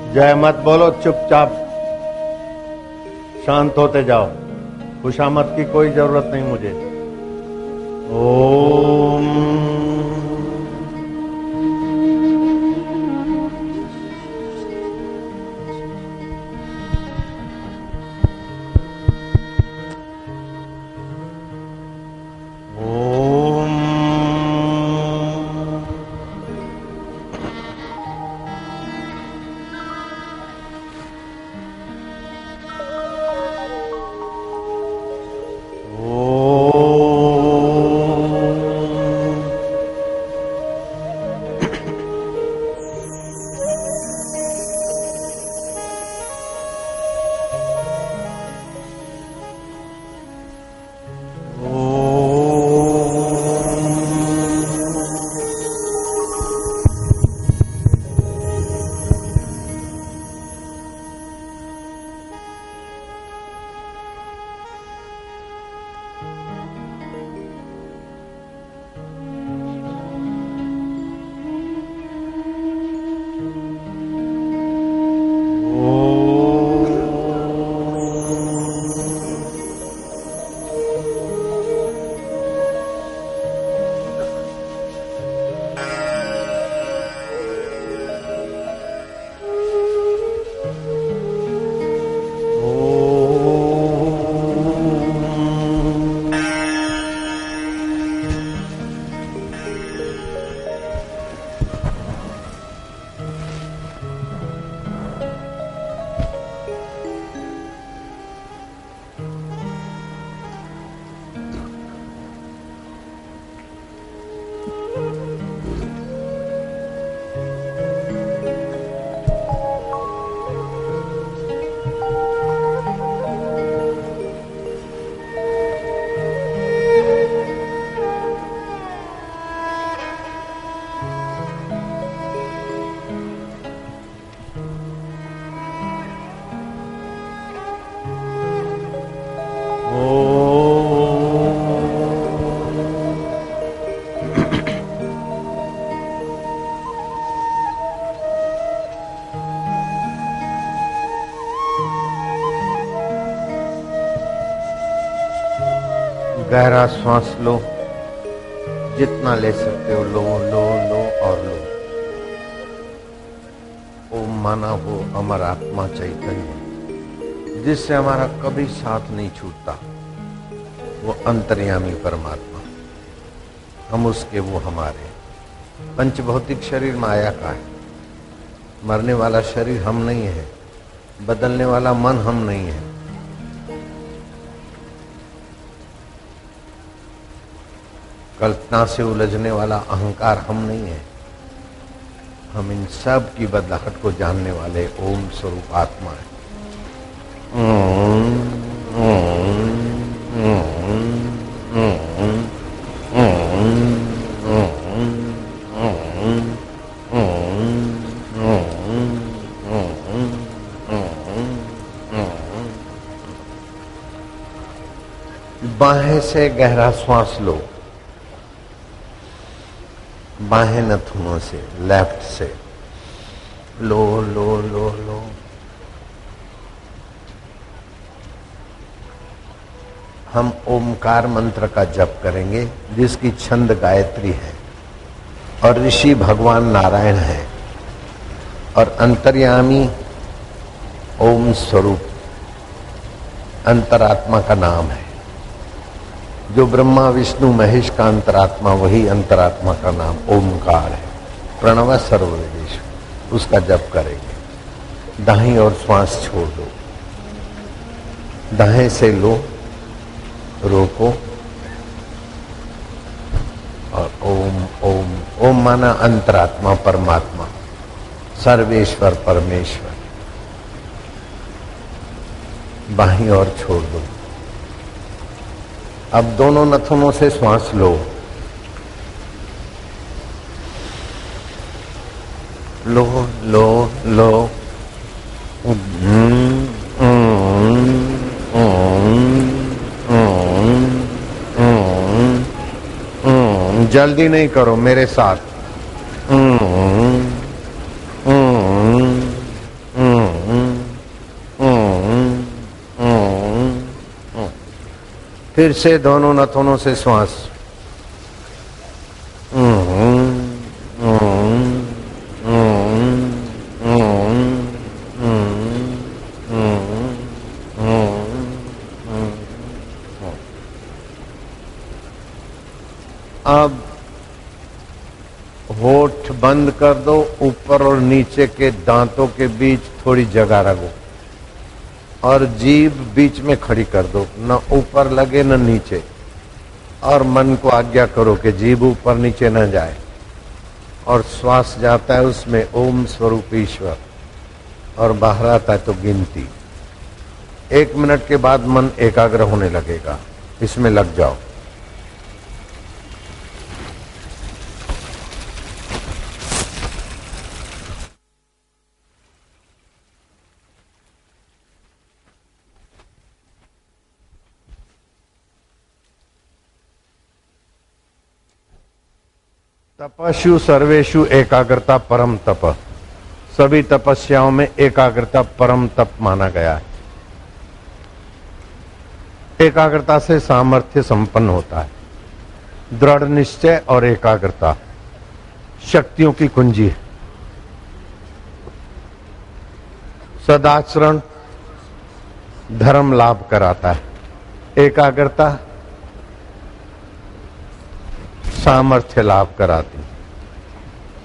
जय मत बोलो, चुपचाप शांत होते जाओ। खुशामद की कोई जरूरत नहीं मुझे। ओम गहरा श्वास लो, जितना ले सकते हो लो लो लो और लो। ओम माना वो अमर आत्मा चैतन्य जिससे हमारा कभी साथ नहीं छूटता, वो अंतर्यामी परमात्मा। हम उसके, वो हमारे। पंचभौतिक शरीर माया का है। मरने वाला शरीर हम नहीं है, बदलने वाला मन हम नहीं है। कल्पना से उलझने वाला अहंकार हम नहीं है। हम इन सब की बदलाहट को जानने वाले ओम स्वरूप आत्मा है। बाहें से गहरा श्वास लो, बाहें नथुनों से, लेफ्ट से लो लो लो लो। हम ओमकार मंत्र का जप करेंगे जिसकी छंद गायत्री है और ऋषि भगवान नारायण है और अंतर्यामी ओम स्वरूप अंतरात्मा का नाम है। जो ब्रह्मा विष्णु महेश का अंतरात्मा, वही अंतरात्मा का नाम ओमकार है। प्रणव सर्ववेदेश, उसका जप करेंगे। दाहिनी और श्वास छोड़ दो, दाएं से लो, रोको, ओम माना अंतरात्मा परमात्मा, सर्वेश्वर परमेश्वर। बाहीं ओर छोड़ दो। अब दोनों नथुनों से श्वास लो। लो लो लो। जल्दी नहीं करो, मेरे साथ। फिर से दोनों नथुनों से श्वास। अब होठ बंद कर दो, ऊपर और नीचे के दांतों के बीच थोड़ी जगह रखो और जीभ बीच में खड़ी कर दो, न ऊपर लगे न नीचे। और मन को आज्ञा करो कि जीभ ऊपर नीचे न जाए। और श्वास जाता है उसमें ओम स्वरूप ईश्वर, और बाहर आता है तो गिनती। 1 मिनट के बाद मन एकाग्र होने लगेगा। इसमें लग जाओ। तपस्यु सर्वेषु एकाग्रता परम तप। सभी तपस्याओं में एकाग्रता परम तप माना गया है। एकाग्रता से सामर्थ्य संपन्न होता है। दृढ़ निश्चय और एकाग्रता शक्तियों की कुंजी है। सदाचरण धर्म लाभ कराता है। एकाग्रता सामर्थ्य लाभ कराती।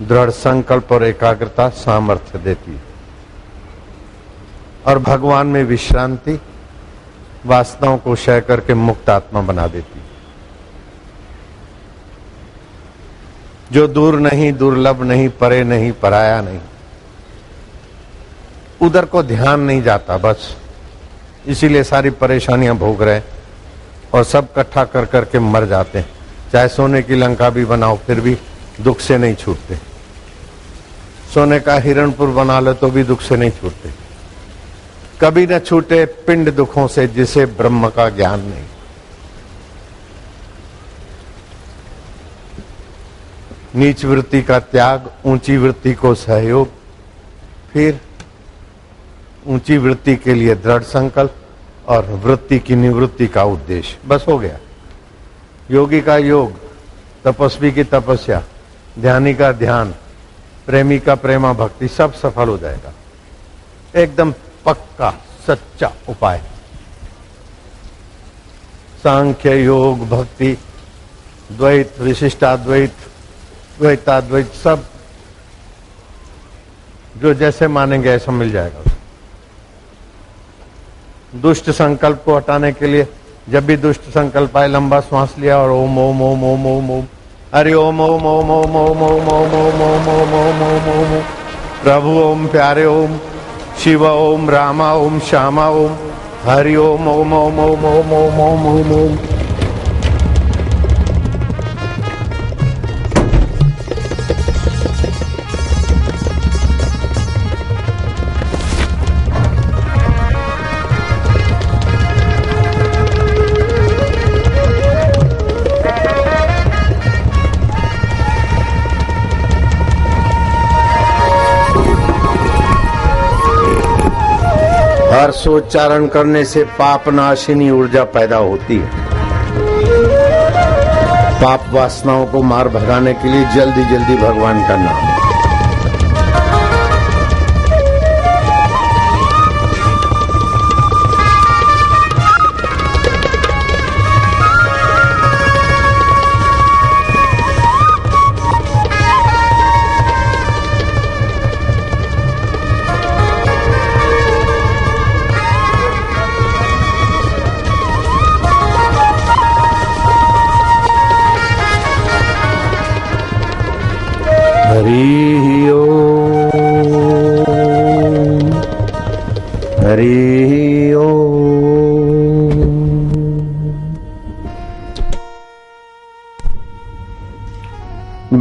दृढ़ संकल्प और एकाग्रता सामर्थ्य देती और भगवान में विश्रांति वासनाओं को क्षय करके मुक्त आत्मा बना देती। जो दूर नहीं, दुर्लभ नहीं, परे नहीं, पराया नहीं, उधर को ध्यान नहीं जाता। बस इसीलिए सारी परेशानियां भोग रहे और सब इकट्ठा कर करके मर जाते हैं। चाहे सोने की लंका भी बनाओ फिर भी दुख से नहीं छूटते। सोने का हिरणपुर बना लो तो भी दुख से नहीं छूटते। कभी न छूटे पिंड दुखों से जिसे ब्रह्म का ज्ञान नहीं। नीच वृत्ति का त्याग, ऊंची वृत्ति को सहयोग, फिर ऊंची वृत्ति के लिए दृढ़ संकल्प और वृत्ति की निवृत्ति का उद्देश्य। बस हो गया। योगी का योग, तपस्वी की तपस्या, ध्यानी का ध्यान, प्रेमी का प्रेमा भक्ति, सब सफल हो जाएगा। एकदम पक्का सच्चा उपाय। सांख्य योग, भक्ति, द्वैत, विशिष्टाद्वैत, द्वैताद्वैत, सब जो जैसे मानेंगे ऐसा मिल जाएगा। दुष्ट संकल्प को हटाने के लिए जब भी दुष्ट संकल्प आए लंबा श्वास लिया और ओम ओम ओम ओम ओम ओम हरि ओम ओम ओम ओम ओम ओम ओम ओम ओम ओम ओम ओम ओम प्रभु ओम, प्यारे ओम, शिव ओम, रामा ओम, श्यामा ओम, हरि ओम ओम ओम ओम ओम ओम ओम ओम ओम। हर्षोच्चारण करने से पाप नाशिनी ऊर्जा पैदा होती है। पाप वासनाओं को मार भगाने के लिए जल्दी जल्दी भगवान का नाम।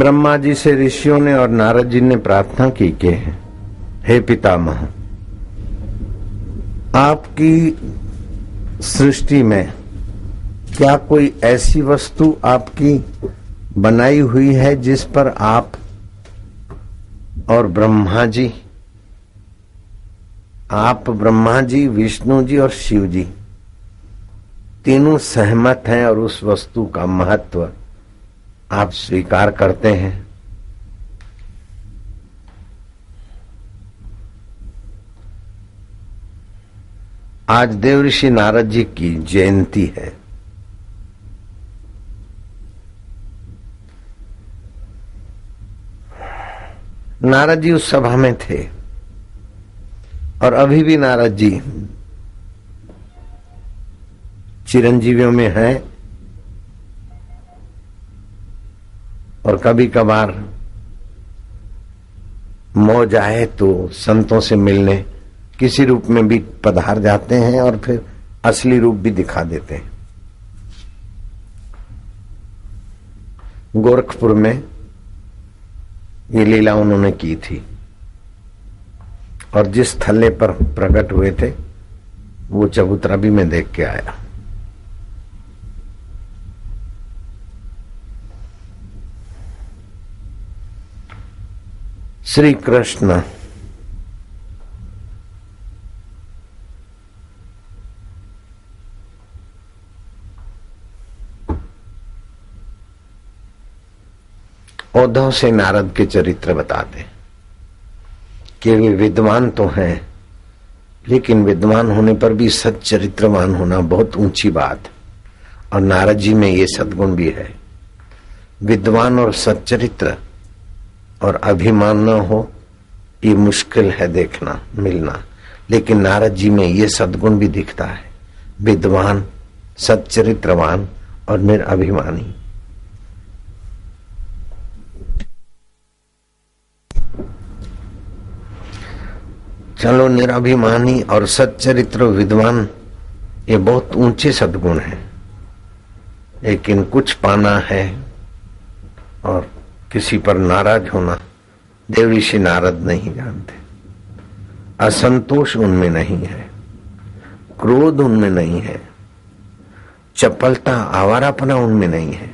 ब्रह्मा जी से ऋषियों ने और नारद जी ने प्रार्थना की कि हे पितामह, आपकी सृष्टि में क्या कोई ऐसी वस्तु आपकी बनाई हुई है जिस पर आप और ब्रह्मा जी, विष्णु जी और शिव जी तीनों सहमत हैं और उस वस्तु का महत्व आप स्वीकार करते हैं? आज देवऋषि नारद जी की जयंती है। नारद जी उस सभा में थे और अभी भी नारद जी चिरंजीवियों में हैं और कभी कभार मौज आए तो संतों से मिलने किसी रूप में भी पधार जाते हैं और फिर असली रूप भी दिखा देते हैं। गोरखपुर में ये लीला उन्होंने की थी और जिस थल्ले पर प्रकट हुए थे वो चबूतरा भी मैं देख के आया। श्री कृष्ण उद्धव से नारद के चरित्र बताते कि वे विद्वान तो हैं, लेकिन विद्वान होने पर भी सच्चरित्रवान होना बहुत ऊंची बात, और नारद जी में ये सद्गुण भी है। विद्वान और सच्चरित्र और अभिमान न हो ये मुश्किल है देखना मिलना, लेकिन नारद जी में ये सद्गुण भी दिखता है, विद्वान, सच्चरित्रवान और निरअभिमानी। चलो, निरअभिमानी और सच्चरित्र विद्वान ये बहुत ऊंचे सद्गुण हैं, लेकिन कुछ पाना है और किसी पर नाराज होना देवऋषि नारद नहीं जानते। असंतोष उनमें नहीं है, क्रोध उनमें नहीं है, चपलता, आवारापना उनमें नहीं है,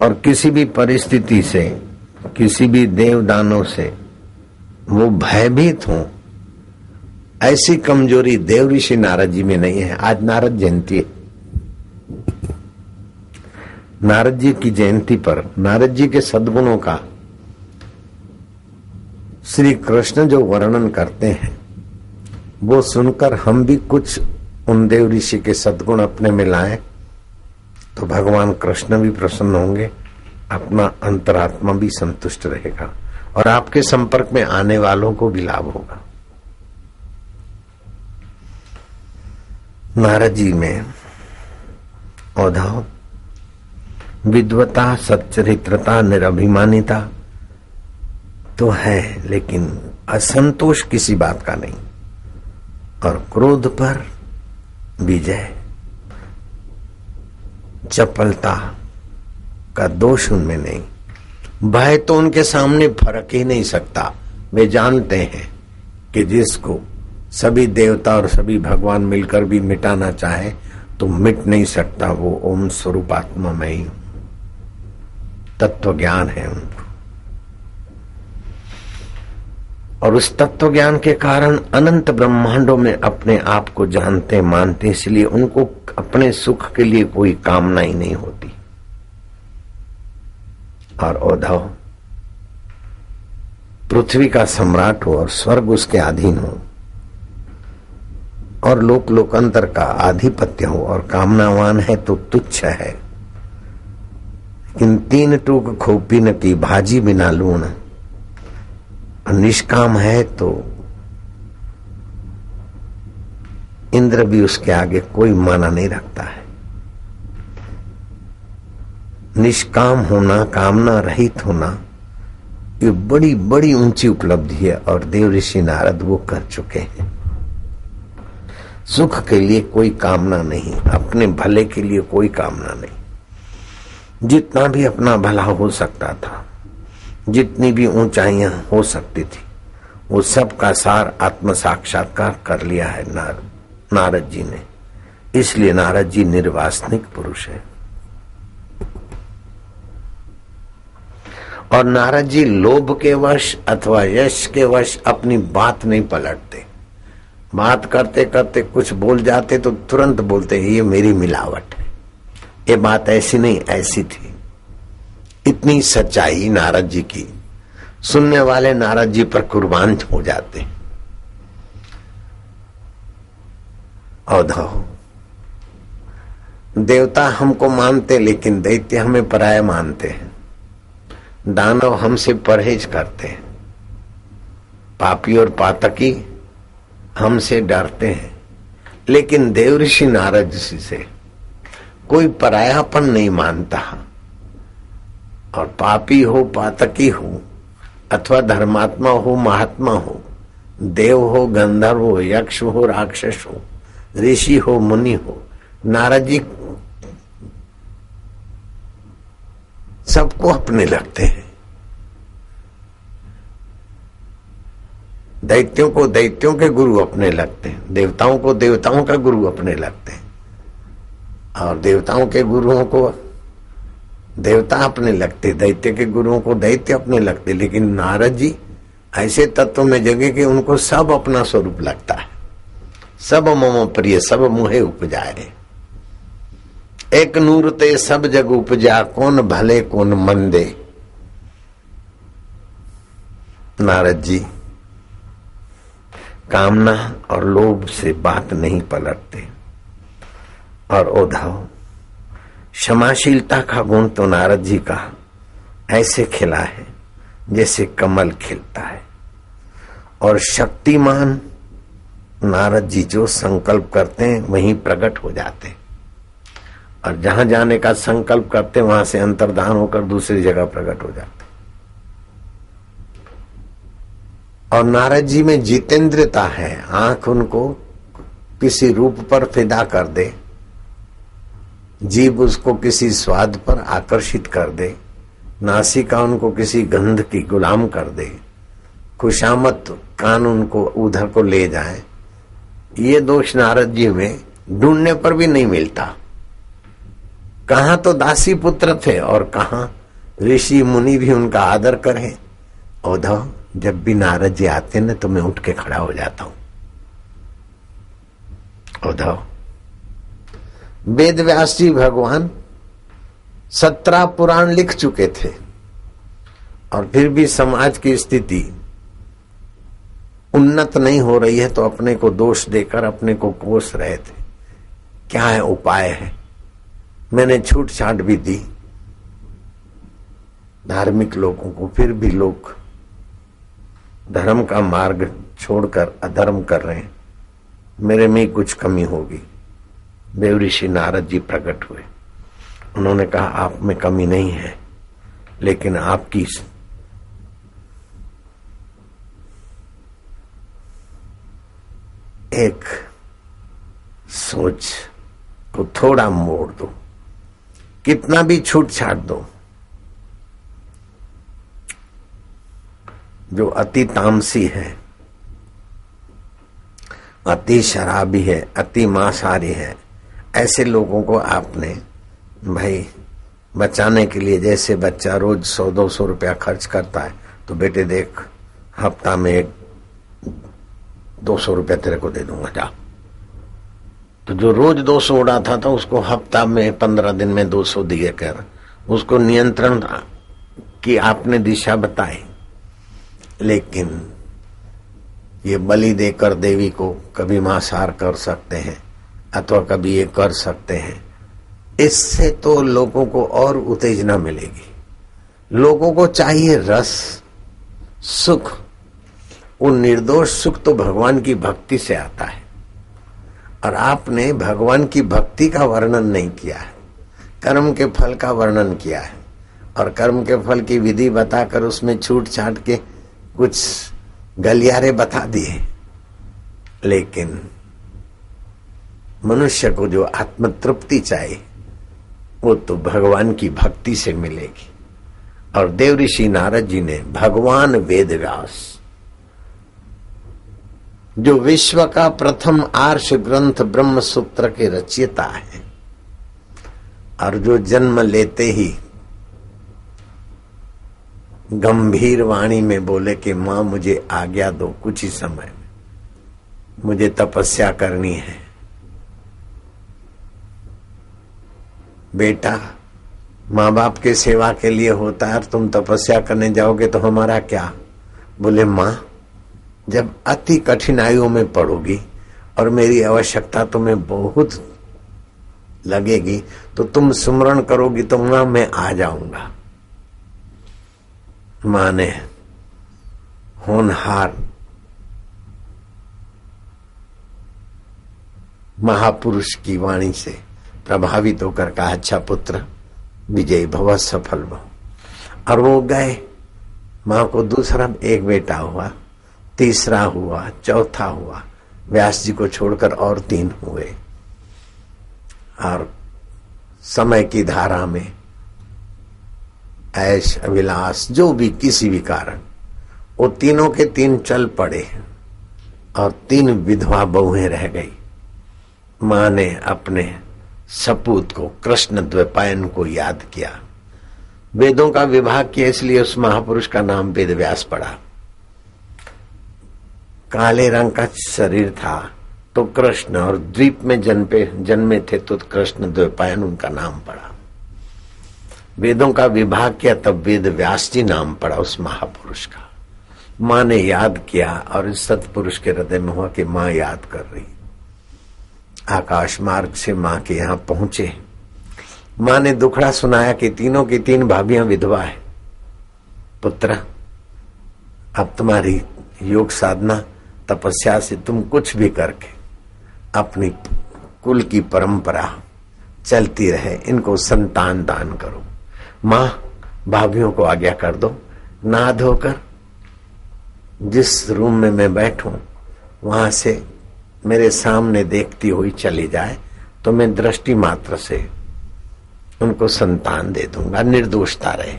और किसी भी परिस्थिति से, किसी भी देवदानों से वो भयभीत हो, ऐसी कमजोरी देवऋषि नारद जी में नहीं है। आज नारद जयंती है। नारद जी की जयंती पर नारद जी के सद्गुणों का श्री कृष्ण जो वर्णन करते हैं वो सुनकर हम भी कुछ उन देव ऋषि के सद्गुण अपने में लाएं तो भगवान कृष्ण भी प्रसन्न होंगे, अपना अंतरात्मा भी संतुष्ट रहेगा और आपके संपर्क में आने वालों को भी लाभ होगा। नारद जी में औधव विद्वता, सच्चरित्रता, निरभिमानिता तो है, लेकिन असंतोष किसी बात का नहीं, और क्रोध पर विजय, चपलता का दोष उनमें नहीं। भय तो उनके सामने फर्क ही नहीं सकता। वे जानते हैं कि जिसको सभी देवता और सभी भगवान मिलकर भी मिटाना चाहे तो मिट नहीं सकता, वो ओम स्वरूप आत्मा में ही तत्व ज्ञान है उनको, और उस तत्व ज्ञान के कारण अनंत ब्रह्मांडों में अपने आप को जानते मानते, इसलिए उनको अपने सुख के लिए कोई कामना ही नहीं होती। और औधव पृथ्वी का सम्राट हो और स्वर्ग उसके अधीन हो और लोक लोकांतर का आधिपत्य हो और कामनावान है तो तुच्छ है, लेकिन तीन टूक खोपी न की भाजी बिना लूण, निष्काम है तो इंद्र भी उसके आगे कोई माना नहीं रखता है। निष्काम होना, कामना रहित होना, ये बड़ी बड़ी ऊंची उपलब्धि है और देव ऋषि नारद वो कर चुके हैं। सुख के लिए कोई कामना नहीं, अपने भले के लिए कोई कामना नहीं। जितना भी अपना भला हो सकता था, जितनी भी ऊंचाइयां हो सकती थी, वो सब का सार आत्म साक्षात्कार कर लिया है नारद जी ने। इसलिए नारद जी निर्वासनिक पुरुष है। और नारद जी लोभ के वश अथवा यश के वश अपनी बात नहीं पलटते। बात करते करते कुछ बोल जाते तो तुरंत बोलते ये मेरी मिलावट है, ये बात ऐसी नहीं ऐसी थी। इतनी सच्चाई नारद जी की, सुनने वाले नारद जी पर कुर्बान हो जाते। औधव, देवता हमको मानते लेकिन दैत्य हमें पराया मानते हैं। दानव हमसे परहेज करते हैं, पापी और पातकी हमसे डरते हैं, लेकिन देव ऋषि नारद जी से कोई परायापन नहीं मानता। और पापी हो पातकी हो अथवा धर्मात्मा हो महात्मा हो, देव हो गंधर्व हो यक्ष हो राक्षस हो ऋषि हो मुनि हो, नारद जी सबको अपने लगते हैं। दैत्यों को दैत्यों के गुरु अपने लगते हैं, देवताओं को देवताओं का गुरु अपने लगते हैं, और देवताओं के गुरुओं को देवता अपने लगते, दैत्य के गुरुओं को दैत्य अपने लगते। लेकिन नारद जी ऐसे तत्व में जगे कि उनको सब अपना स्वरूप लगता है। सब मम प्रिय सब मुहे उपजाए, एक नूर ते सब जग उपजा, कौन भले कौन मंदे। नारद जी कामना और लोभ से बात नहीं पलटते। और उद्धव, क्षमाशीलता का गुण तो नारद जी का ऐसे खिला है जैसे कमल खिलता है। और शक्तिमान नारद जी जो संकल्प करते हैं वहीं प्रकट हो जाते हैं, और जहां जाने का संकल्प करते हैं वहां से अंतर्धान होकर दूसरी जगह प्रकट हो जाते। और नारद जी में जितेंद्रता है, आंख उनको किसी रूप पर फिदा कर दे, जीभ उसको किसी स्वाद पर आकर्षित कर दे, नासिका उनको किसी गंध की गुलाम कर दे, खुशामत कान उनको उधर को ले जाए। ये दोष नारद जी में ढूंढने पर भी नहीं मिलता। कहां तो दासी पुत्र थे और कहां ऋषि मुनि भी उनका आदर करे। उद्धव, जब भी नारद जी आते न तो मैं उठ के खड़ा हो जाता हूं। उद्धव, वेद व्यास जी भगवान 17 पुराण लिख चुके थे और फिर भी समाज की स्थिति उन्नत नहीं हो रही है तो अपने को दोष देकर अपने को कोस रहे थे। क्या है उपाय है? मैंने छूट छाट भी दी धार्मिक लोगों को, फिर भी लोग धर्म का मार्ग छोड़कर अधर्म कर रहे हैं। मेरे में कुछ कमी होगी। देव ऋषि नारद जी प्रकट हुए। उन्होंने कहा आप में कमी नहीं है, लेकिन आपकी एक सोच को थोड़ा मोड़ दो, कितना भी छूट छाट दो। जो अति तामसी है, अति शराबी है, अति मांसाहारी है, ऐसे लोगों को आपने भाई बचाने के लिए, जैसे बच्चा रोज 100-200 रुपया खर्च करता है, तो बेटे देख हफ्ता में 200 रुपया तेरे को दे दूंगा जा। तो जो रोज 200 उड़ाता था उसको हफ्ता में 15 दिन में 200 दिए कर उसको नियंत्रण की आपने दिशा बताई। लेकिन ये बलि देकर देवी को कभी मांसाहार कर सकते हैं अथवा कभी ये कर सकते हैं, इससे तो लोगों को और उत्तेजना मिलेगी। लोगों को चाहिए रस, सुख। वो निर्दोष सुख तो भगवान की भक्ति से आता है, और आपने भगवान की भक्ति का वर्णन नहीं किया है, कर्म के फल का वर्णन किया है, और कर्म के फल की विधि बताकर उसमें छूट छाट के कुछ गलियारे बता दिए। लेकिन मनुष्य को जो आत्म तृप्ति चाहिए वो तो भगवान की भक्ति से मिलेगी। और देव ऋषि नारद जी ने भगवान वेद व्यास, जो विश्व का प्रथम आर्ष ग्रंथ ब्रह्म सूत्र के रचयिता है, और जो जन्म लेते ही गंभीर वाणी में बोले कि मां मुझे आज्ञा दो, कुछ ही समय में मुझे तपस्या करनी है। बेटा, माँ बाप के सेवा के लिए होता है, और तुम तपस्या करने जाओगे तो हमारा क्या? बोले माँ, जब अति कठिनाइयों में पड़ोगी और मेरी आवश्यकता तुम्हें बहुत लगेगी तो तुम सुमरण करोगी तो माँ मैं आ जाऊंगा। माँ ने होनहार महापुरुष की वाणी से प्रभावित होकर कहा, अच्छा पुत्र, विजयी भव, सफल भव। और वो गए। माँ को दूसरा एक बेटा हुआ, तीसरा हुआ, चौथा हुआ, व्यास जी को छोड़कर और 3 हुए। और समय की धारा में ऐश अभिलाष जो भी किसी भी कारण वो तीनों के 3 चल पड़े और 3 विधवा बहुएं रह गई। माँ ने अपने सपूत को, कृष्ण द्वैपायन को याद किया। वेदों का विभाग किया, इसलिए उस महापुरुष का नाम वेद व्यास पड़ा। काले रंग का शरीर था तो कृष्ण, और द्वीप में जन्मे थे तो कृष्ण द्वैपायन उनका नाम पड़ा। वेदों का विभाग किया तब वेद व्यास जी नाम पड़ा उस महापुरुष का। माँ ने याद किया और इस सत्पुरुष के हृदय में हुआ कि माँ याद कर रही। आकाश मार्ग से माँ के यहाँ पहुंचे। माँ ने दुखड़ा सुनाया कि तीनों की 3 भाभियां विधवा है। पुत्र, अब तुम्हारी योग साधना तपस्या से तुम कुछ भी करके अपनी कुल की परंपरा चलती रहे, इनको संतान दान करो। माँ, भाभियों को आज्ञा कर दो, नहा धोकर जिस रूम में मैं बैठूं वहां से मेरे सामने देखती हुई चली जाए तो मैं दृष्टि मात्र से उनको संतान दे दूंगा, निर्दोषता रहे।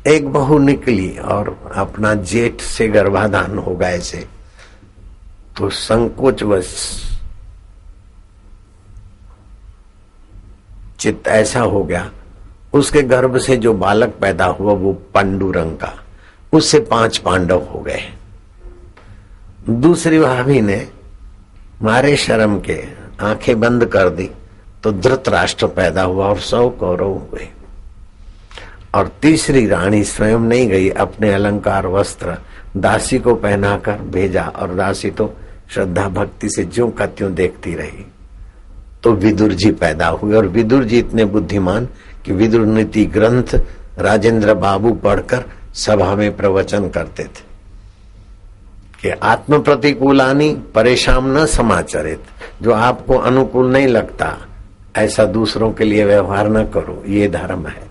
एक बहू निकली और अपना जेठ से गर्भाधान हो गए से तो संकोचवश चित्त ऐसा हो गया, उसके गर्भ से जो बालक पैदा हुआ वो पांडु रंग का, उससे 5 पांडव हो गए। दूसरी भाभी ने मारे शर्म के आंखें बंद कर दी तो धृतराष्ट्र पैदा हुआ और 100 कौरव हुए। और तीसरी रानी स्वयं नहीं गई, अपने अलंकार वस्त्र दासी को पहनाकर भेजा और दासी तो श्रद्धा भक्ति से ज्यों का त्यों देखती रही। तो विदुर जी पैदा हुए और विदुर जी इतने बुद्धिमान कि विदुर नीति ग्रंथ राजेंद्र बाबू पढ़कर सभा में प्रवचन करते थे कि आत्म प्रतिकूलानी परेशान न समाचरित, जो आपको अनुकूल नहीं लगता ऐसा दूसरों के लिए व्यवहार न करो, ये धर्म है।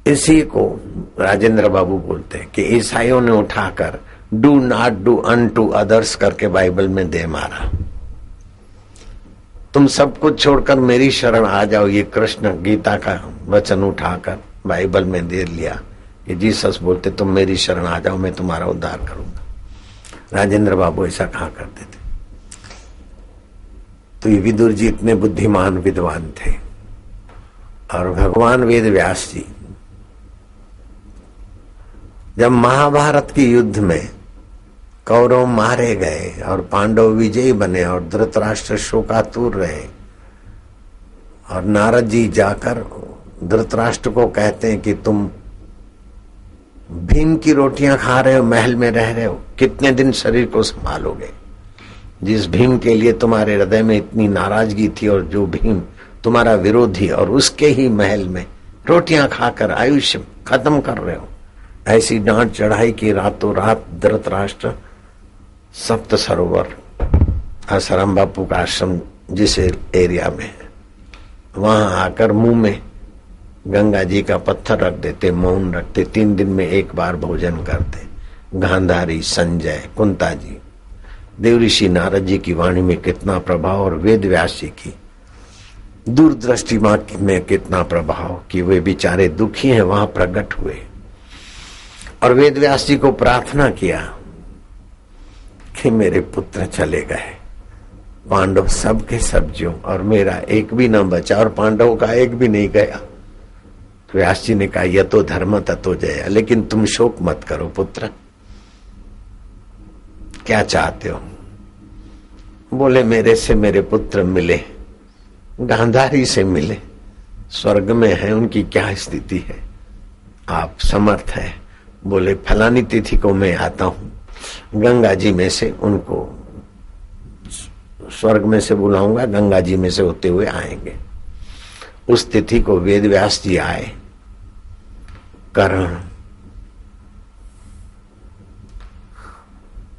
इसी को राजेंद्र बाबू बोलते हैं कि ईसाइयों ने उठाकर do not do unto others करके बाइबल में दे मारा। तुम सब कुछ छोड़कर मेरी शरण आ जाओ, ये कृष्ण गीता का वचन उठाकर बाइबल में दे लिया कि जीसस बोलते तुम मेरी शरण आ जाओ, मैं तुम्हारा उद्धार करूंगा। राजेंद्र बाबू ऐसा कहा करते थे। तो ये विदुर जी इतने बुद्धिमान विद्वान थे। और भगवान वेद व्यास जी जब महाभारत के युद्ध में कौरव मारे गए और पांडव विजयी बने और धृतराष्ट्र शोकातुर रहे, और नारद जी जाकर धृतराष्ट्र को कहते हैं कि तुम भीम की रोटियां खा रहे हो, महल में रह रहे हो, कितने दिन शरीर को संभालोगे? जिस भीम के लिए तुम्हारे हृदय में इतनी नाराजगी थी और जो भीम तुम्हारा विरोधी और उसके ही महल में रोटियां खाकर आयुष्य खत्म कर रहे हो। ऐसी डांट चढ़ाई की रातों रात धृतराष्ट्र सप्त सरोवर आसाराम बापू का आश्रम जिस एरिया में है वहां आकर मुंह में गंगा जी का पत्थर रख देते, मौन रखते, 3 दिन में एक बार भोजन करते। गांधारी, संजय, कुंता जी देवऋषि नारद जी की वाणी में कितना प्रभाव और वेद व्यास जी की दूरदृष्टि में कितना प्रभाव कि वे बेचारे दुखी हैं वहां प्रकट हुए और वेद व्यास जी को प्रार्थना किया कि मेरे पुत्र चले गए, पांडव सब के सब ज्यों और मेरा एक भी न बचा और पांडवों का एक भी नहीं गया। तो व्यास जी ने कहा यह तो धर्म ततो जय, लेकिन तुम शोक मत करो पुत्र, क्या चाहते हो? बोले मेरे से मेरे पुत्र मिले, गांधारी से मिले, स्वर्ग में है, उनकी क्या स्थिति है, आप समर्थ है। बोले फलानी तिथि को मैं आता हूं, गंगा जी में से उनको स्वर्ग में से बुलाऊंगा, गंगा जी में से होते हुए आएंगे। उस तिथि को वेद व्यास जी आए, कर्ण,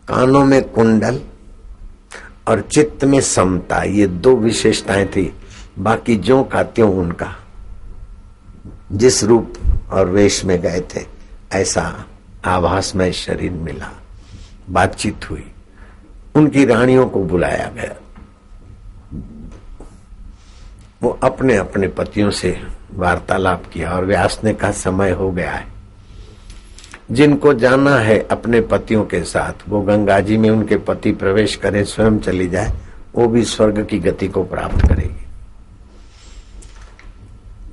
कानों में कुंडल और चित्त में समता, ये दो विशेषताएं थी। बाकी जो का त्यों उनका, जिस रूप और वेश में गए थे ऐसा आभासमय शरीर मिला। बातचीत हुई, उनकी रानियों को बुलाया गया, वो अपने अपने पतियों से वार्तालाप किया और व्यास ने कहा समय हो गया है, जिनको जाना है अपने पतियों के साथ वो गंगा जी में उनके पति प्रवेश करें, स्वयं चली जाए, वो भी स्वर्ग की गति को प्राप्त करेगी।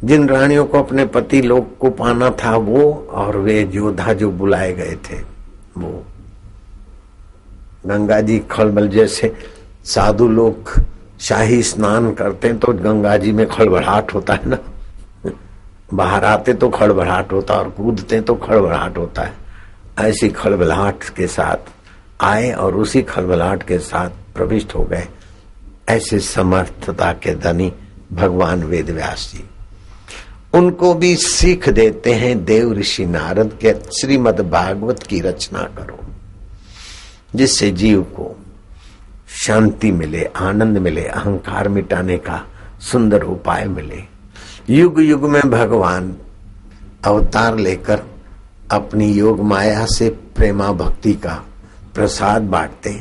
जिन रानियों को अपने पति लोग को पाना था वो और वे योद्धा जो बुलाए गए थे वो गंगा जी खलबल, जैसे साधु लोग शाही स्नान करते हैं तो गंगा जी में खड़बड़ाहट होता है ना, बाहर आते तो खड़बड़ाहट होता और कूदते तो खड़बड़ाहट होता है, ऐसी खड़बड़ाहट के साथ आए और उसी खड़बड़ाहट के साथ प्रविष्ट हो गए। ऐसे समर्थता के धनी भगवान वेद व्यास जी, उनको भी सीख देते हैं देव ऋषि नारद के श्रीमद् भागवत की रचना करो, जिससे जीव को शांति मिले, आनंद मिले, अहंकार मिटाने का सुंदर उपाय मिले। युग युग में भगवान अवतार लेकर अपनी योग माया से प्रेमा भक्ति का प्रसाद बांटते।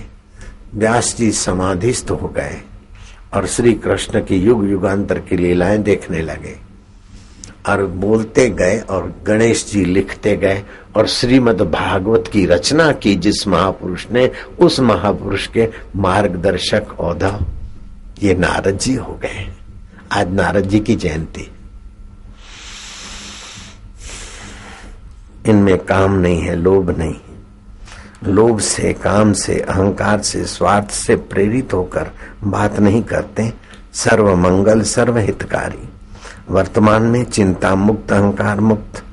व्यास जी समाधिस्थ हो गए और श्री कृष्ण की युग युगांतर की लीलाएं देखने लगे और बोलते गए और गणेश जी लिखते गए और श्रीमद् भागवत की रचना की जिस महापुरुष ने, उस महापुरुष के मार्गदर्शक औधा ये नारद जी हो गए। आज नारद जी की जयंती। इनमें काम नहीं है, लोभ नहीं, लोभ से, काम से, अहंकार से, स्वार्थ से प्रेरित होकर बात नहीं करते। सर्व मंगल सर्व हितकारी, वर्तमान में चिंता मुक्त, अहंकार मुक्त,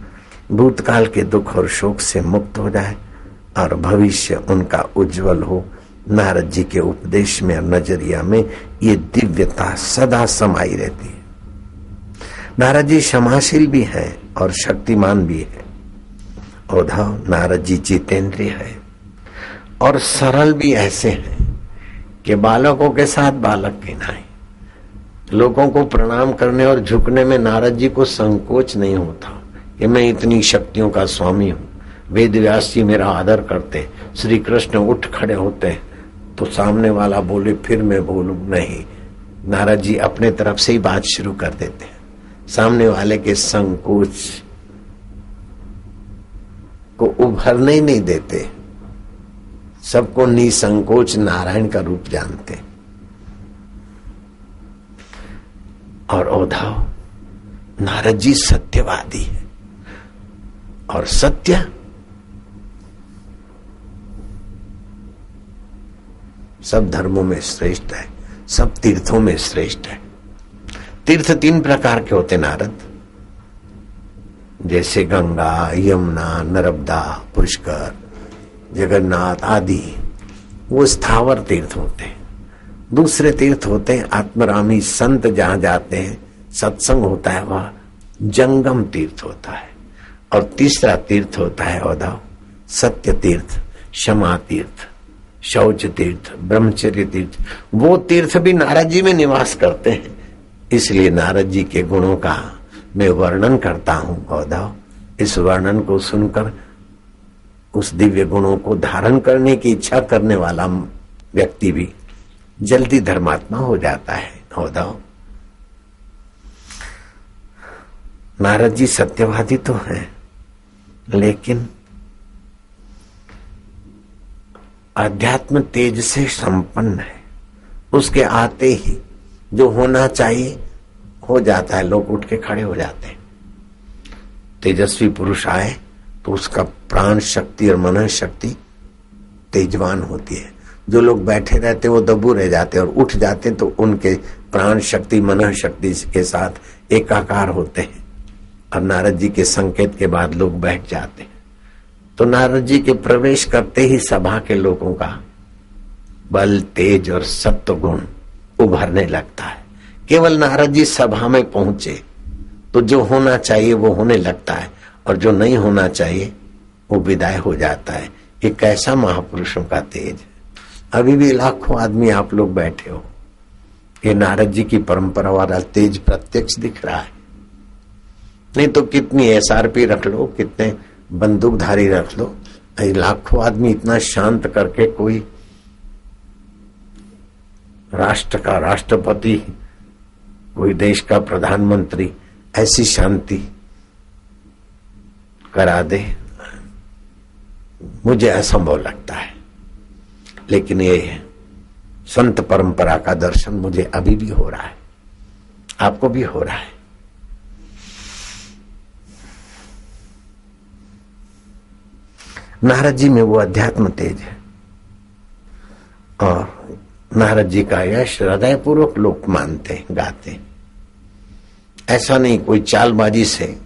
भूतकाल के दुख और शोक से मुक्त हो जाए और भविष्य उनका उज्जवल हो। नारद जी के उपदेश में और नजरिया में ये दिव्यता सदा समाई रहती है। नारद जी क्षमाशील भी है और शक्तिमान भी है। उद्धव नारद जी जितेंद्रिय है और सरल भी ऐसे हैं कि बालकों के साथ बालक के नहीं। लोगों को प्रणाम करने और झुकने में नारद जी को संकोच नहीं होता कि मैं इतनी शक्तियों का स्वामी हूँ। वेद व्यास जी मेरा आदर करते, श्री कृष्ण उठ खड़े होते तो सामने वाला बोले फिर मैं बोलूं नहीं, नारद जी अपने तरफ से ही बात शुरू कर देते हैं। सामने वाले के संकोच को उभरने ही नहीं देते, सबको निसंकोच नारायण का रूप जानते। और उद्धव नारद जी सत्यवादी है और सत्य सब धर्मों में श्रेष्ठ है, सब तीर्थों में श्रेष्ठ है। तीर्थ 3 प्रकार के होते नारद, जैसे गंगा, यमुना, नर्मदा, पुष्कर, जगन्नाथ आदि, वो स्थावर तीर्थ होते हैं। दूसरे तीर्थ होते हैं आत्मरामी संत, जहां जाते हैं सत्संग होता है, वह जंगम तीर्थ होता है। और तीसरा तीर्थ होता है उद्धव सत्य तीर्थ, क्षमा तीर्थ, शौच तीर्थ, ब्रह्मचर्य तीर्थ। वो तीर्थ भी नारद जी में निवास करते हैं। इसलिए नारद जी के गुणों का मैं वर्णन करता हूं उद्धव। इस वर्णन को सुनकर उस दिव्य गुणों को धारण करने की इच्छा करने वाला व्यक्ति भी जल्दी धर्मात्मा हो जाता है। उद्धव, नारद जी सत्यवादी तो हैं, लेकिन अध्यात्म तेज से संपन्न है। उसके आते ही जो होना चाहिए हो जाता है, लोग उठ के खड़े हो जाते हैं। तेजस्वी पुरुष आए तो उसका प्राण शक्ति और मन शक्ति तेजवान होती है। जो लोग बैठे रहते वो दबू रह जाते और उठ जाते तो उनके प्राण शक्ति मन शक्ति के साथ एकाकार होते हैं और नारद जी के संकेत के बाद लोग बैठ जाते हैं। तो नारद जी के प्रवेश करते ही सभा के लोगों का बल, तेज और सत्व गुण उभरने लगता है। केवल नारद जी सभा में पहुंचे तो जो होना चाहिए वो होने लगता है और जो नहीं होना चाहिए वो विदाई हो जाता है। ये कैसा महापुरुषों का तेज है। अभी भी लाखों आदमी आप लोग बैठे हो, ये नारद जी की परंपरा वाला तेज प्रत्यक्ष दिख रहा है। नहीं तो कितनी एसआरपी रख लो, कितने बंदूकधारी रख लो, लाखों आदमी इतना शांत करके कोई राष्ट्र का राष्ट्रपति, कोई देश का प्रधानमंत्री ऐसी शांति करा दे, मुझे असंभव लगता है। लेकिन ये संत परंपरा का दर्शन मुझे अभी भी हो रहा है, आपको भी हो रहा है। नारद जी में वो अध्यात्म तेज है और नारद जी का यश हृदय पूर्वक लोग मानते गाते। ऐसा नहीं कोई चालबाजी से,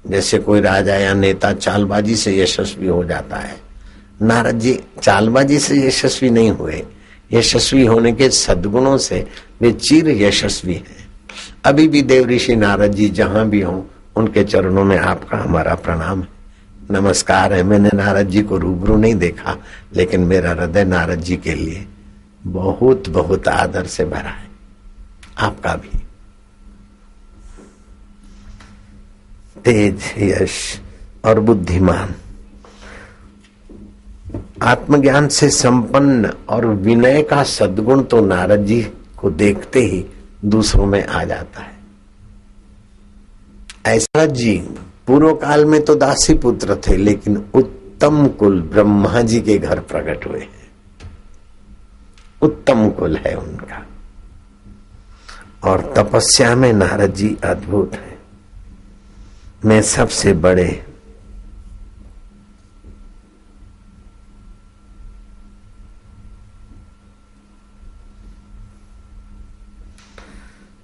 जैसे कोई राजा या नेता चालबाजी से यशस्वी हो जाता है। नारद जी चालबाजी से यशस्वी नहीं हुए, यशस्वी होने के सद्गुणों से वे चिर यशस्वी हैं। अभी भी देव ऋषि नारद जी जहां भी हों, उनके चरणों में आपका हमारा प्रणाम है, नमस्कार है। मैंने नारद जी को रूबरू नहीं देखा, लेकिन मेरा हृदय नारद जी के लिए बहुत बहुत आदर से भरा है, आपका भी। तेज, यश और बुद्धिमान, आत्मज्ञान से संपन्न और विनय का सद्गुण तो नारद जी को देखते ही दूसरों में आ जाता है। ऐसा जी पूर्व काल में तो दासी पुत्र थे, लेकिन उत्तम कुल ब्रह्मा जी के घर प्रकट हुए हैं। उत्तम कुल है उनका, और तपस्या में नारद जी अद्भुत है। मैं सबसे बड़े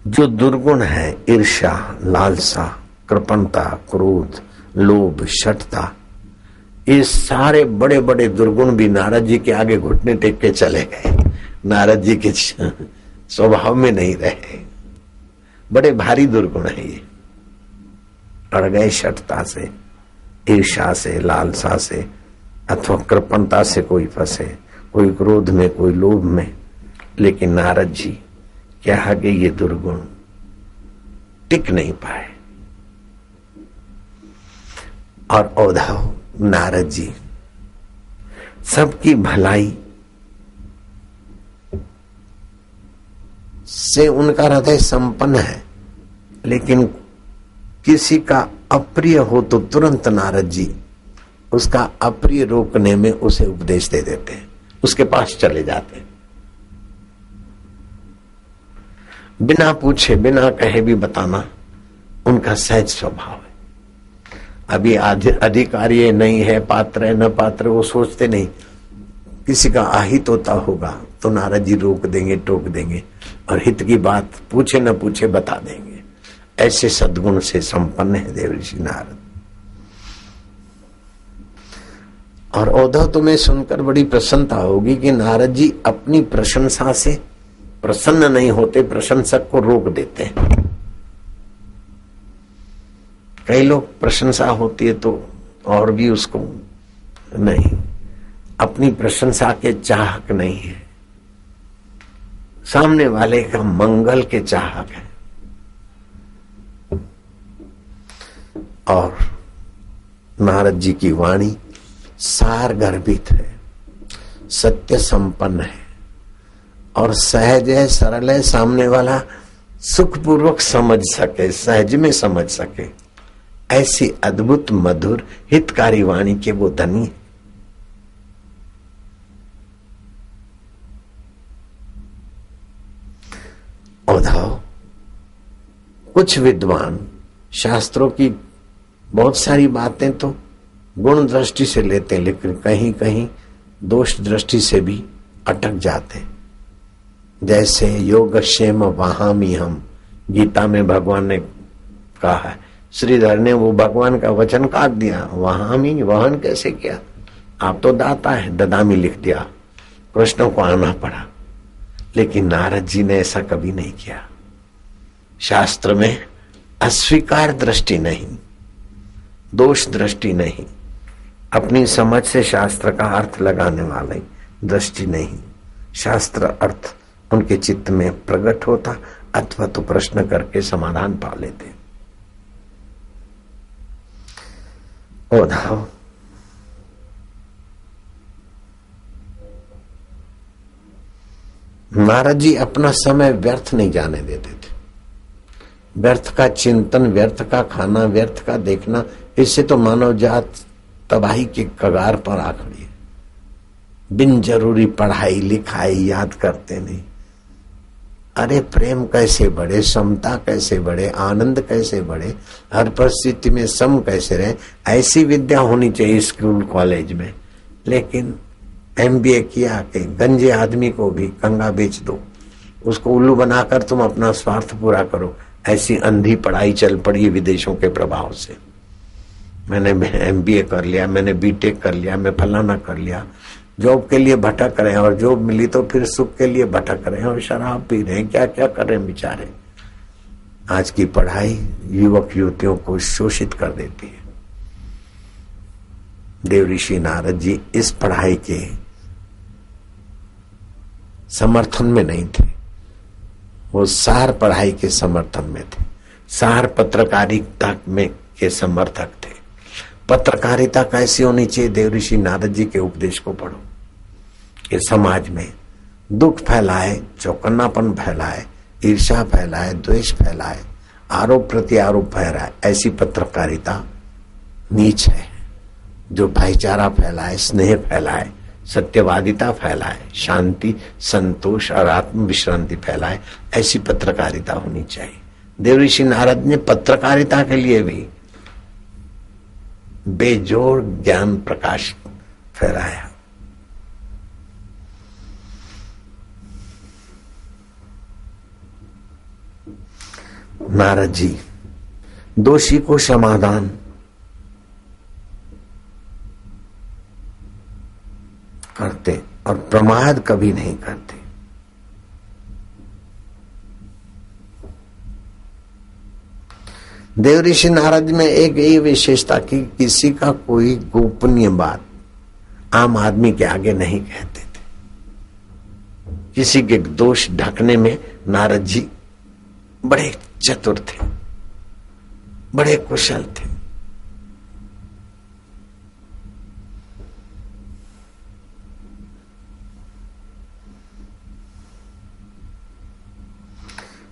जो दुर्गुण है, ईर्ष्या, लालसा, कृपणता, क्रोध, लोभ, शठता, ये सारे बड़े बड़े दुर्गुण भी नारद जी के आगे घुटने टेक के चले गए। नारद जी के स्वभाव में नहीं रहे। बड़े भारी दुर्गुण है ये। अड़ गए शठता से, ईर्ष्या से, लालसा से, अथवा कृपणता से कोई फंसे, कोई क्रोध में, कोई लोभ में। लेकिन नारद जी क्या आगे ये दुर्गुण टिक नहीं पाए। और उद्धव, नारद जी सबकी भलाई से उनका हृदय संपन्न है, लेकिन किसी का अप्रिय हो तो तुरंत नारद जी उसका अप्रिय रोकने में उसे उपदेश दे देते हैं, उसके पास चले जाते हैं। बिना पूछे बिना कहे भी बताना उनका सहज स्वभाव है। अभी अधिकारी नहीं है, पात्र है न पात्र, वो सोचते नहीं। किसी का आहित होता होगा तो नारद जी रोक देंगे, टोक देंगे और हित की बात पूछे न पूछे बता देंगे। ऐसे सद्गुण से संपन्न है देव ऋषि नारद। और उद्धव, तुम्हें सुनकर बड़ी प्रसन्नता होगी कि नारद जी अपनी प्रशंसा से प्रसन्न नहीं होते, प्रशंसक को रोक देते हैं। कई लोग प्रशंसा होती है तो और भी उसको नहीं, अपनी प्रशंसा के चाहक नहीं है, सामने वाले का मंगल के चाहक है। और नारद जी की वाणी सार गर्भित है, सत्य संपन्न है और सहज है, सरल है, सामने वाला सुखपूर्वक समझ सके, सहज में समझ सके, ऐसी अद्भुत मधुर हितकारी वाणी के वो धनी है। उद्धव, कुछ विद्वान शास्त्रों की बहुत सारी बातें तो गुण दृष्टि से लेते हैं, लेकिन कहीं कहीं दोष दृष्टि से भी अटक जाते हैं। जैसे योगक्षेम वहामी हम, गीता में भगवान ने कहा है, श्रीधर ने वो भगवान का वचन काट दिया, वहामी वहन कैसे किया? आप तो दाता है, ददामी लिख दिया, कृष्ण को आना पड़ा। लेकिन नारद जी ने ऐसा कभी नहीं किया। शास्त्र में अस्वीकार दृष्टि नहीं, दोष दृष्टि नहीं, अपनी समझ से शास्त्र का अर्थ लगाने वाली दृष्टि नहीं। शास्त्र अर्थ उनके चित्त में प्रकट होता अथवा तो प्रश्न करके समाधान पा लेते। उद्धव, नारद जी अपना समय व्यर्थ नहीं जाने देते थे। व्यर्थ का चिंतन, व्यर्थ का खाना, व्यर्थ का देखना, इससे तो मानव जात तबाही के कगार पर आ खड़ी है। बिन जरूरी पढ़ाई लिखाई याद करते नहीं। अरे प्रेम कैसे बढ़े, समता कैसे बढ़े, आनंद कैसे बढ़े, हर परिस्थिति में सम कैसे रहे, ऐसी विद्या होनी चाहिए स्कूल कॉलेज में। लेकिन MBA किया कि गंजे आदमी को भी कंगा बेच दो, उसको उल्लू बनाकर तुम अपना स्वार्थ पूरा करो, ऐसी अंधी पढ़ाई चल पड़ी है विदेशों के प्रभाव से। मैंने MBA कर लिया, मैंने BTech कर लिया, मैं फलाना कर लिया, जॉब के लिए भटक रहे हैं और जॉब मिली तो फिर सुख के लिए भटक रहे हैं और शराब पी रहे हैं, क्या क्या कर रहे हैं बेचारे। आज की पढ़ाई युवक युवतियों को शोषित कर देती है। देव ऋषि नारद जी इस पढ़ाई के समर्थन में नहीं थे, वो सार पढ़ाई के समर्थन में थे, सार पत्रकारिता में के समर्थक थे। पत्रकारिता कैसी होनी चाहिए? देव ऋषि नारद जी के उपदेश को पढ़ो कि समाज में दुख फैलाए, चौकन्नापन फैलाए, ईर्ष्या फैलाए, द्वेष फैलाए, आरोप प्रति आरोप फैलाए, ऐसी पत्रकारिता नीच है। जो भाईचारा फैलाए, स्नेह फैलाए, सत्यवादिता फैलाए, शांति, संतोष और आत्म विश्रांति फैलाए, ऐसी पत्रकारिता होनी चाहिए। देव ऋषि नारद ने पत्रकारिता के लिए भी बेजोड़ ज्ञान प्रकाश फैलाया। नारद जी दोषी को समाधान करते और प्रमाद कभी नहीं करते। देव ऋषि नारद में एक ये विशेषता कि किसी का कोई गोपनीय बात आम आदमी के आगे नहीं कहते थे। किसी के दोष ढकने में नारद जी बड़े चतुर थे, बड़े कुशल थे।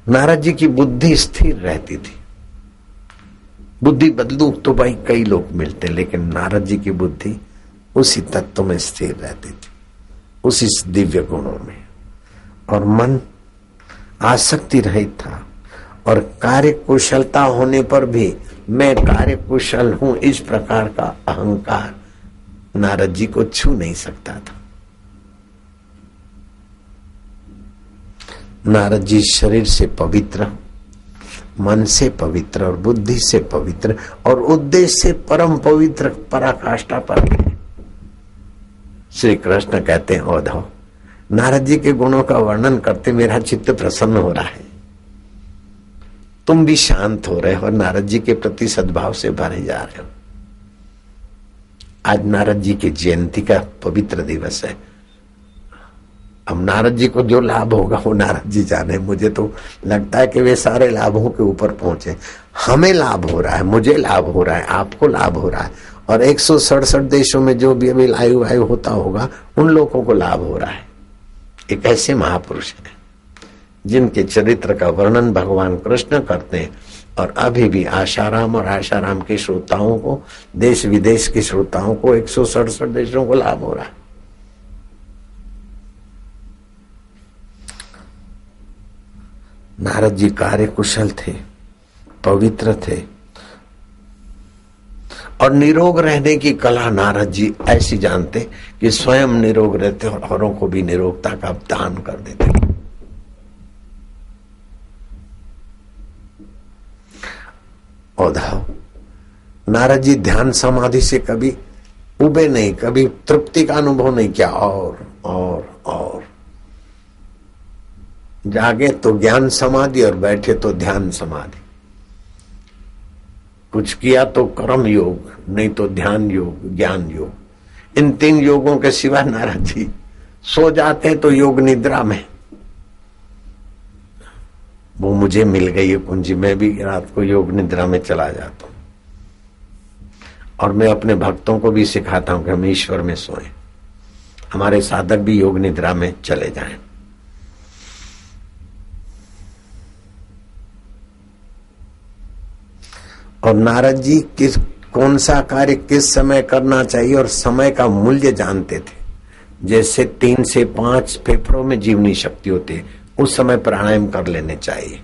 नारद जी की बुद्धि स्थिर रहती थी। बुद्धि बदलू तो भाई कई लोग मिलते, लेकिन नारद जी की बुद्धि उसी तत्व में स्थिर रहती थी, उसी दिव्य गुणों में, और मन आसक्ति रहित था। और कार्य कुशलता होने पर भी मैं कार्य कुशल हूं, इस प्रकार का अहंकार नारद जी को छू नहीं सकता था। नारद जी शरीर से पवित्र, मन से पवित्र और बुद्धि से पवित्र और उद्देश्य से परम पवित्र पराकाष्ठा पर गए। श्री कृष्ण कहते हैं, उद्धव, नारद जी के गुणों का वर्णन करते मेरा चित्त प्रसन्न हो रहा है। तुम भी शांत हो रहे हो और नारद जी के प्रति सद्भाव से भरे जा रहे हो। आज नारद जी की जयंती का पवित्र दिवस है। अब नारद जी को जो लाभ होगा वो नारद जी जाने। मुझे तो लगता है कि वे सारे लाभों के ऊपर पहुंचे। हमें लाभ हो रहा है, मुझे लाभ हो रहा है, आपको लाभ हो रहा है, और 167 देशों में जो भी अभी लाइव वायु होता होगा उन लोगों को लाभ हो रहा है। एक ऐसे महापुरुष हैं जिनके चरित्र का वर्णन भगवान कृष्ण करते हैं और अभी भी आशाराम और आशाराम के श्रोताओं को, देश विदेश के श्रोताओं को 167 देशों को लाभ हो रहा है। नारद जी कार्य कुशल थे, पवित्र थे और निरोग रहने की कला नारद जी ऐसी जानते कि स्वयं निरोग रहते और औरों को भी निरोगता का दान कर देते। उद्धव, नारद जी ध्यान समाधि से कभी उबे नहीं, कभी तृप्ति का अनुभव नहीं किया। और जागे तो ज्ञान समाधि और बैठे तो ध्यान समाधि। कुछ किया तो कर्म योग, नहीं तो ध्यान योग, ज्ञान योग। इन 3 योगों के सिवा नारद जी सो जाते हैं तो योग निद्रा में। वो मुझे मिल गई है कुंजी, मैं भी रात को योग निद्रा में चला जाता हूं और मैं अपने भक्तों को भी सिखाता हूं कि हम ईश्वर में सोएं, हमारे साधक भी योग निद्रा में चले जाएं। और नारद जी कौन सा कार्य किस समय करना चाहिए और समय का मूल्य जानते थे। जैसे 3 से 5 फेफड़ों में जीवनी शक्ति होती है, उस समय प्राणायाम कर लेने चाहिए।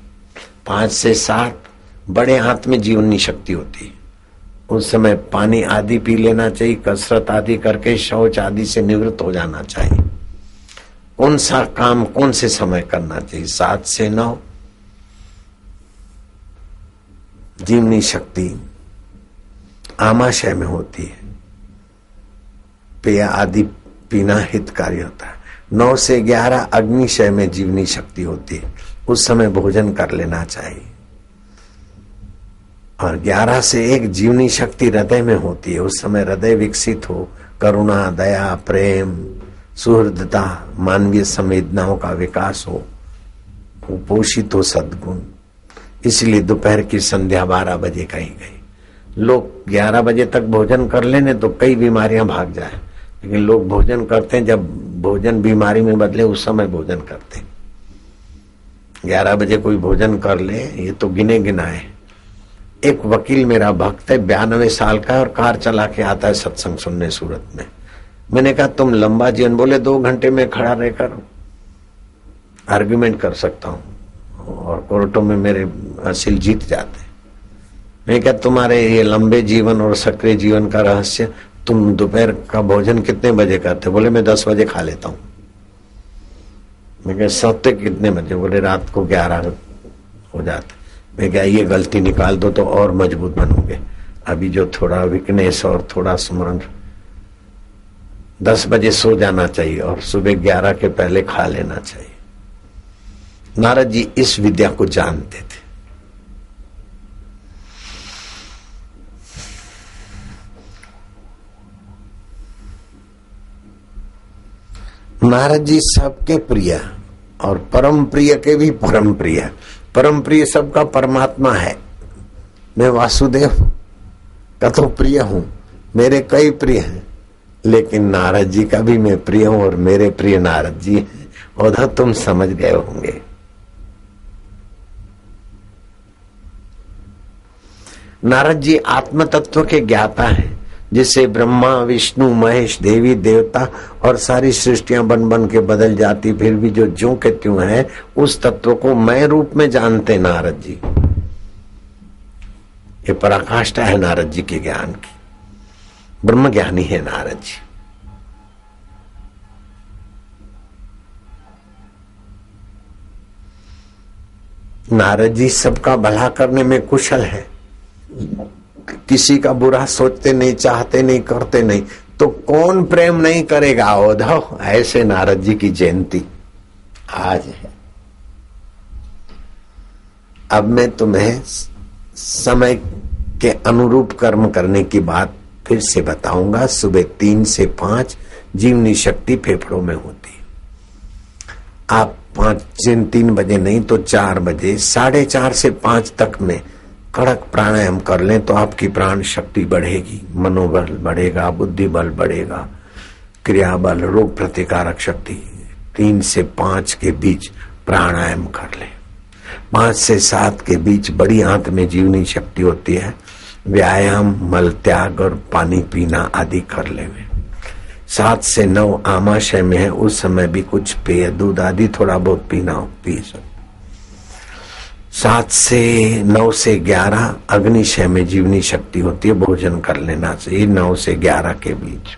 5 से 7 बड़े हाथ में जीवनी शक्ति होती है, उस समय पानी आदि पी लेना चाहिए। कसरत आदि करके शौच आदि से निवृत्त हो जाना चाहिए। कौन सा काम कौन से समय करना चाहिए। 7 से 9 जीवनी शक्ति आमाशय में होती है, पेय आदि पीना हितकारी होता है। 9 से 11 अग्निशय में जीवनी शक्ति होती है, उस समय भोजन कर लेना चाहिए। और 11 से 1 जीवनी शक्ति हृदय में होती है, उस समय हृदय विकसित हो, करुणा, दया, प्रेम, सुहृदता, मानवीय संवेदनाओं का विकास हो, पोषित हो सद्गुण। इसलिए दोपहर की संध्या 12 बजे कही गई। लोग 11 बजे तक भोजन कर लेने तो कई बीमारियां भाग जाए, लेकिन लोग भोजन करते हैं जब भोजन बीमारी में बदले उस समय भोजन करते हैं। 11 बजे कोई भोजन कर ले ये तो गिने गिनाए। एक वकील मेरा भक्त है, 92 साल का, और कार चला के आता है सत्संग सुनने सूरत में। मैंने कहा तुम लंबा जीवन, बोले 2 घंटे में खड़ा रहकर आर्ग्यूमेंट कर सकता हूं और कोर्टों में मेरे हासिल जीत जाते। मैं क्या तुम्हारे ये लंबे जीवन और सक्रिय जीवन का रहस्य, तुम दोपहर का भोजन कितने बजे करते? बोले मैं 10 बजे खा लेता हूं। मैं क्या सोते कितने बजे? बोले रात को 11 हो जाते। मैं क्या ये गलती निकाल दो तो और मजबूत बनोगे। अभी जो थोड़ा वीकनेस और थोड़ा स्मरण, 10 बजे सो जाना चाहिए और सुबह 11 के पहले खा लेना चाहिए। नारद जी इस विद्या को जानते थे। नारद जी सबके प्रिय और परम प्रिय के भी परम प्रिय। परम प्रिय सबका परमात्मा है। मैं वासुदेव का तो प्रिय हूं, मेरे कई प्रिय हैं, लेकिन नारद जी का भी मैं प्रिय हूं और मेरे प्रिय नारद जी हैं। उधर तुम समझ गए होंगे। नारद जी आत्म तत्व के ज्ञाता हैं, जिससे ब्रह्मा, विष्णु, महेश, देवी देवता और सारी सृष्टियां बन बन के बदल जाती, फिर भी जो ज्यों के त्यों है उस तत्व को मैं रूप में जानते नारद जी। ये पराकाष्ठा है नारद जी के ज्ञान की। ब्रह्म ज्ञानी है नारद जी। नारद जी सबका भला करने में कुशल है, किसी का बुरा सोचते नहीं, चाहते नहीं, करते नहीं, तो कौन प्रेम नहीं करेगा। उद्धव, ऐसे नारद जी की जयंती आज है। अब मैं तुम्हें समय के अनुरूप कर्म करने की बात फिर से बताऊंगा। सुबह 3 से 5 जीवनी शक्ति फेफड़ों में होती है। आप 3 बजे नहीं तो 4 बजे, 4:30 से 5 तक में कड़क प्राणायाम कर लें तो आपकी प्राण शक्ति बढ़ेगी, मनोबल बढ़ेगा, बुद्धि बल बढ़ेगा, क्रिया बल, रोग प्रतिकारक शक्ति। 3 से 5 के बीच प्राणायाम कर लें। 5 से 7 के बीच बड़ी आंत में जीवनी शक्ति होती है, व्यायाम, मल त्याग और पानी पीना आदि कर ले। 7 से 9 आमाशय में है, उस समय भी कुछ पेय, दूध आदि थोड़ा बहुत पीना हो पी सकते। 7 से 9 से 11 अग्निशय में जीवनी शक्ति होती है, भोजन कर लेना चाहिए 9 से 11 के बीच।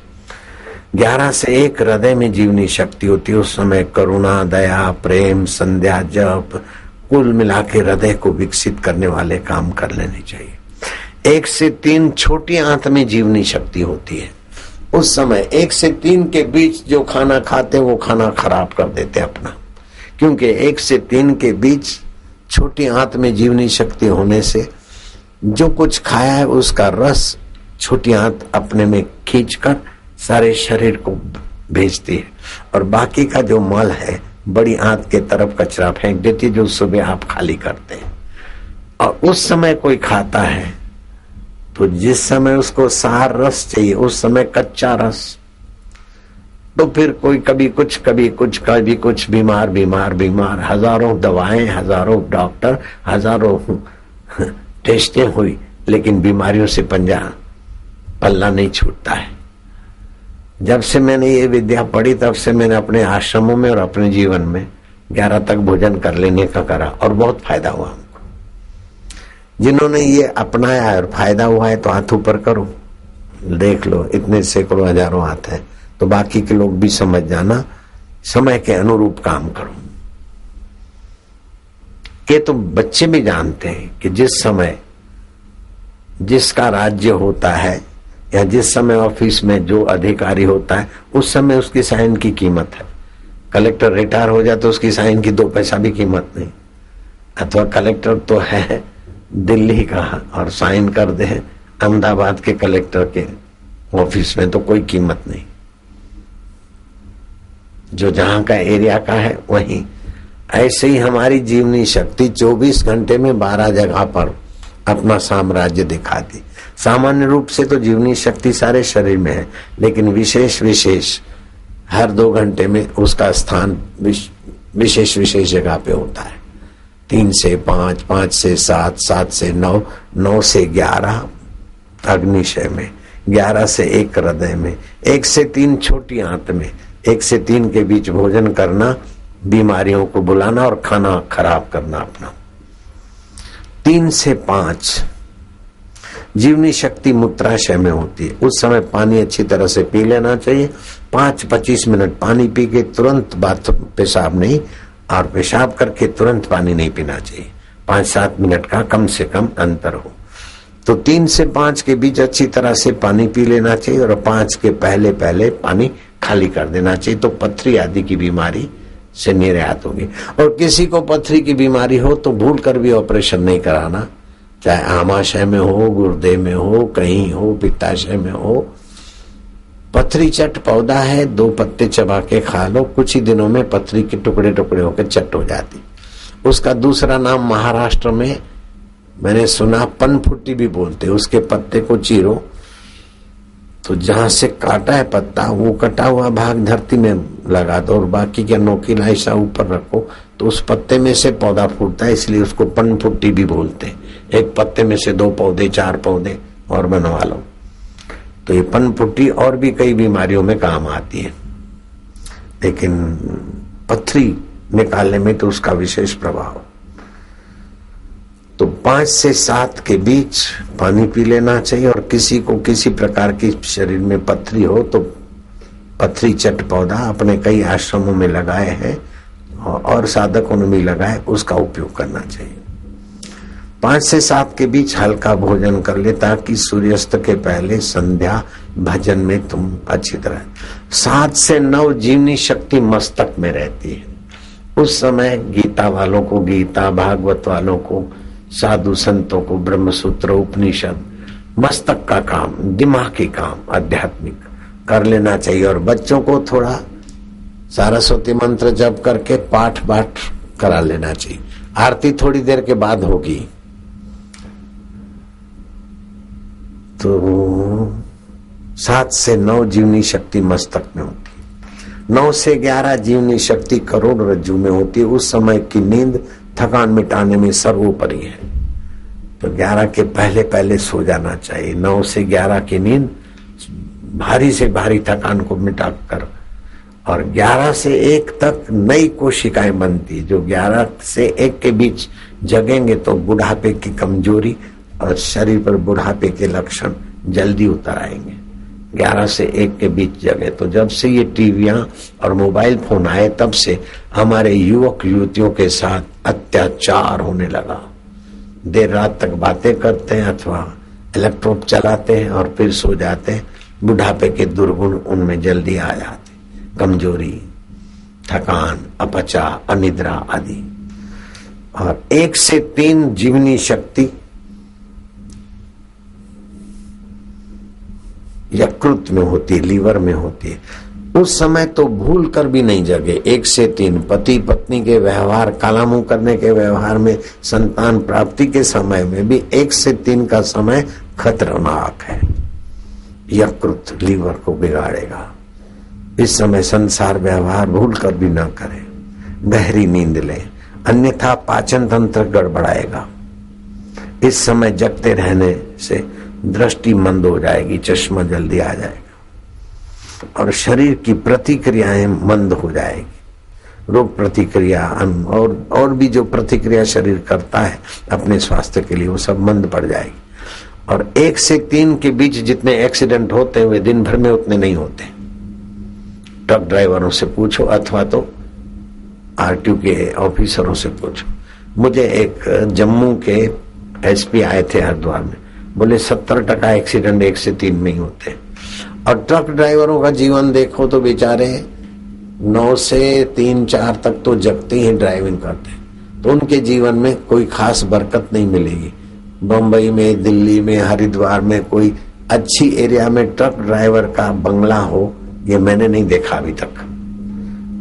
11 से 1 हृदय में जीवनी शक्ति होती है, उस समय करुणा, दया, प्रेम, संध्या, जप, कुल मिला के हृदय को विकसित करने वाले काम कर लेने चाहिए। 1 से 3 छोटी आंत में जीवनी शक्ति होती है, उस समय 1 से 3 के बीच जो खाना खाते हैं वो खाना खराब कर देते अपना, क्योंकि 1 से 3 के बीच छोटी आंत में जीवनी शक्ति होने से जो कुछ खाया है उसका रस छोटी आंत अपने में खींचकर सारे शरीर को भेजती है, और बाकी का जो मल है बड़ी आंत के तरफ कचरा फेंक देती है, जो सुबह आप खाली करते हैं। और उस समय कोई खाता है तो जिस समय उसको सार रस चाहिए उस समय कच्चा रस, तो फिर कोई कभी कुछ कभी कुछ कभी कुछ, बीमार बीमार बीमार, हजारों दवाएं, हजारों डॉक्टर, हजारों टेस्टें हुई, लेकिन बीमारियों से पल्ला नहीं छूटता है। जब से मैंने ये विद्या पढ़ी तब से मैंने अपने आश्रमों में और अपने जीवन में 11 तक भोजन कर लेने का करा, और बहुत फायदा हुआ हमको। जिन्होंने ये अपनाया और फायदा हुआ है तो हाथ ऊपर करो, देख लो, इतने सैकड़ों हजारों हाथ है, तो बाकी के लोग भी समझ जाना, समय के अनुरूप काम करो। ये तो बच्चे भी जानते हैं कि जिस समय जिसका राज्य होता है या जिस समय ऑफिस में जो अधिकारी होता है उस समय उसकी साइन की कीमत है। कलेक्टर रिटायर हो जाए तो उसकी साइन की 2 पैसा भी कीमत नहीं, अथवा कलेक्टर तो है दिल्ली का और साइन कर दे अहमदाबाद के कलेक्टर के ऑफिस में तो कोई कीमत नहीं, जो जहां का एरिया का है वहीं। ऐसे ही हमारी जीवनी शक्ति 24 घंटे में 12 जगह पर अपना साम्राज्य दिखाती। सामान्य रूप से तो जीवनी शक्ति सारे शरीर में है, लेकिन विशेष विशेष हर 2 घंटे में उसका स्थान विशेष विशेष जगह पे होता है। 3 से 5, 5 से 7, 7 से 9, 9 से 11 अग्निशय में, 11 से 1 हृदय में, 1 से 3 छोटी आंत में, 1 से 3 के बीच भोजन करना, बीमारियों को बुलाना और खाना खराब करना अपना। 3 से 5 जीवनी शक्ति मूत्राशय में होती है, उस समय पानी अच्छी तरह से पी लेना चाहिए। 5-25 मिनट पानी पी के तुरंत बाथरूम पेशाब नहीं, और पेशाब करके तुरंत पानी नहीं पीना चाहिए। 5-7 मिनट का कम से कम अंतर हो। तो 3 से 5 के बीच अच्छी तरह से पानी पी लेना चाहिए, और 5 के पहले पहले पानी खाली कर देना चाहिए, तो पथरी आदि की बीमारी से निर्यात होगी। और किसी को पथरी की बीमारी हो तो भूल कर भी ऑपरेशन नहीं कराना, चाहे आमाशय में हो, गुर्दे में हो, कहीं हो, पित्ताशय में हो। पथरी चट पौधा है, 2 पत्ते चबा के खा लो, कुछ ही दिनों में पथरी के टुकड़े टुकड़े होकर चट हो जाती। उसका दूसरा नाम महाराष्ट्र में मैंने सुना पनफुट्टी भी बोलते। उसके पत्ते को चीरो तो जहां से काटा है पत्ता वो कटा हुआ भाग धरती में लगा दो, और बाकी के नोकीला हिस्सा ऊपर रखो, तो उस पत्ते में से पौधा फूटता है, इसलिए उसको पनफुट्टी भी बोलते हैं। एक पत्ते में से 2 पौधे 4 पौधे और बनवा लो, तो ये पनफुट्टी और भी कई बीमारियों में काम आती है, लेकिन पथरी निकालने में तो उसका विशेष प्रभाव। तो 5 से 7 के बीच पानी पी लेना चाहिए। और किसी को किसी प्रकार की शरीर में पथरी हो तो पथरी चट पौधा अपने कई आश्रमों में लगाए हैं और साधकों ने भी लगाए, उसका उपयोग करना चाहिए। 5 से 7 के बीच हल्का भोजन कर ले, ताकि सूर्यास्त के पहले संध्या भजन में तुम अच्छी तरह। 7 से 9 जीवनी शक्ति मस्तक में रहती है, उस समय गीता वालों को गीता, भागवत वालों को, साधु संतों को ब्रह्मसूत्र, उपनिषद, मस्तक का काम, दिमागी काम, आध्यात्मिक कर लेना चाहिए। और बच्चों को थोड़ा सरस्वती मंत्र जप करके पाठ करा लेना चाहिए। आरती थोड़ी देर के बाद होगी, तो 7 से 9 जीवनी शक्ति मस्तक में होती है, 9 से 11 जीवनी शक्ति करोड़ रज्जु में होती है। उस समय की नींद थकान मिटाने में सर्वोपरि है। तो 11 के पहले पहले सो जाना चाहिए। 9 से 11 की नींद भारी से भारी थकान को मिटा कर, और 11 से 1 तक नई कोशिकाएं बनती। जो 11 से 1 के बीच जगेंगे तो बुढ़ापे की कमजोरी और शरीर पर बुढ़ापे के लक्षण जल्दी उतर आएंगे। 11 से 1 के बीच जगह। तो जब से ये टीवियां और मोबाइल फोन आए तब से हमारे युवक युवतियों के साथ अत्याचार होने लगा। देर रात तक बातें करते हैं अथवा इलेक्ट्रॉनिक चलाते हैं और फिर सो जाते हैं। बुढ़ापे के दुर्गुण उनमें जल्दी आ जाते, कमजोरी, थकान, अपचा, अनिद्रा आदि। और 1 से 3 जीवनी शक्ति यकृत में होती है, लीवर में होती है। उस समय तो भूल कर भी नहीं जगे। 1 से 3 पति पत्नी के व्यवहार, कालामुंह करने के व्यवहार में, संतान प्राप्ति के समय में भी 1 से 3 का समय खतरनाक है। यकृत लीवर को बिगाड़ेगा। इस समय संसार व्यवहार भूल कर भी ना करें, गहरी नींद ले, अन्यथा पाचन तंत्र गड़बड़ाएगा। इस समय जगते रहने से दृष्टि मंद हो जाएगी, चश्मा जल्दी आ जाएगा और शरीर की प्रतिक्रियाएं मंद हो जाएगी। रोग प्रतिक्रिया और भी जो प्रतिक्रिया शरीर करता है अपने स्वास्थ्य के लिए, वो सब मंद पड़ जाएगी। और 1 से 3 के बीच जितने एक्सीडेंट होते हैं वे दिन भर में उतने नहीं होते। ट्रक ड्राइवरों से पूछो अथवा तो आरटीओ के ऑफिसरों से पूछो। मुझे एक जम्मू के एसपी आए थे हरिद्वार में, बोले 70% एक्सीडेंट 1 से 3 में ही होते हैं। और ट्रक ड्राइवरों का जीवन देखो तो बेचारे 9 से 3-4 तक तो जगते ही ड्राइविंग करते हैं, तो उनके जीवन में कोई खास बरकत नहीं मिलेगी। बम्बई में, दिल्ली में, हरिद्वार में कोई अच्छी एरिया में ट्रक ड्राइवर का बंगला हो, ये मैंने नहीं देखा अभी तक।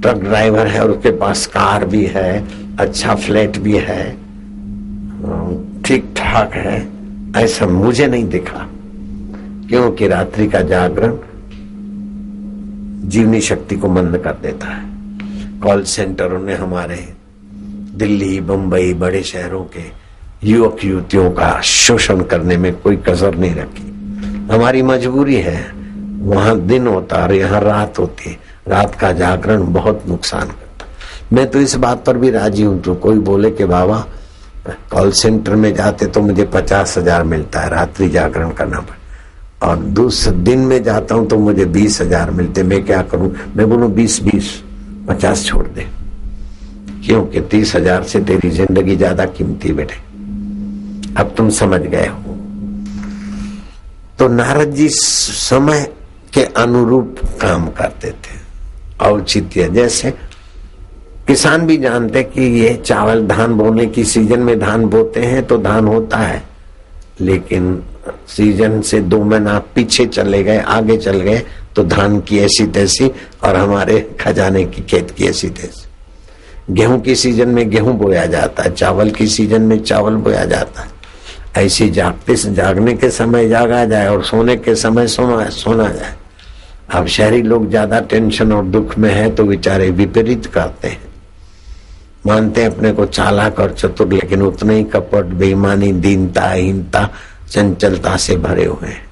ट्रक ड्राइवर है और उसके पास कार भी है, अच्छा फ्लैट भी है, ठीक ठाक है, ऐसा मुझे नहीं दिखा। क्योंकि रात्रि का जागरण जीवनी शक्ति को मंद कर देता है। कॉल सेंटरों ने हमारे दिल्ली, बंबई, बड़े शहरों के युवक युवतियों का शोषण करने में कोई कसर नहीं रखी। हमारी मजबूरी है, वहां दिन होता और यहाँ रात होती। रात का जागरण बहुत नुकसान करता। मैं तो इस बात पर भी राजी हूं, तो कोई बोले कि बाबा कॉल सेंटर में जाते तो मुझे 50,000 मिलता है, रात्रि जागरण करना पड़े, और दूसरे दिन में जाता हूं तो मुझे 20,000 मिलते, मैं क्या करूं? मैं बोलूं 20-20, 50 छोड़ दे, क्योंकि 30,000 से तेरी जिंदगी ज्यादा कीमती बेटे। अब तुम समझ गए हो। तो नारद जी समय के अनुरूप काम करते थे, औचित्य। जैसे किसान भी जानते कि ये चावल धान बोने की सीजन में धान बोते हैं तो धान होता है, लेकिन सीजन से 2 महीना पीछे चले गए, आगे चल गए तो धान की ऐसी तैसी और हमारे खजाने की खेत की ऐसी तैसी। गेहूं की सीजन में गेहूं बोया जाता है, चावल की सीजन में चावल बोया जाता है। ऐसी जागने के समय जागा जाए और सोने के समय सोना जाए। अब शहरी लोग ज्यादा टेंशन और दुख में है तो बेचारे विपरीत करते हैं, मानते हैं अपने को चालाक और चतुर, लेकिन उतने ही कपट, बेईमानी, दीनता, हीनता, चंचलता से भरे हुए हैं।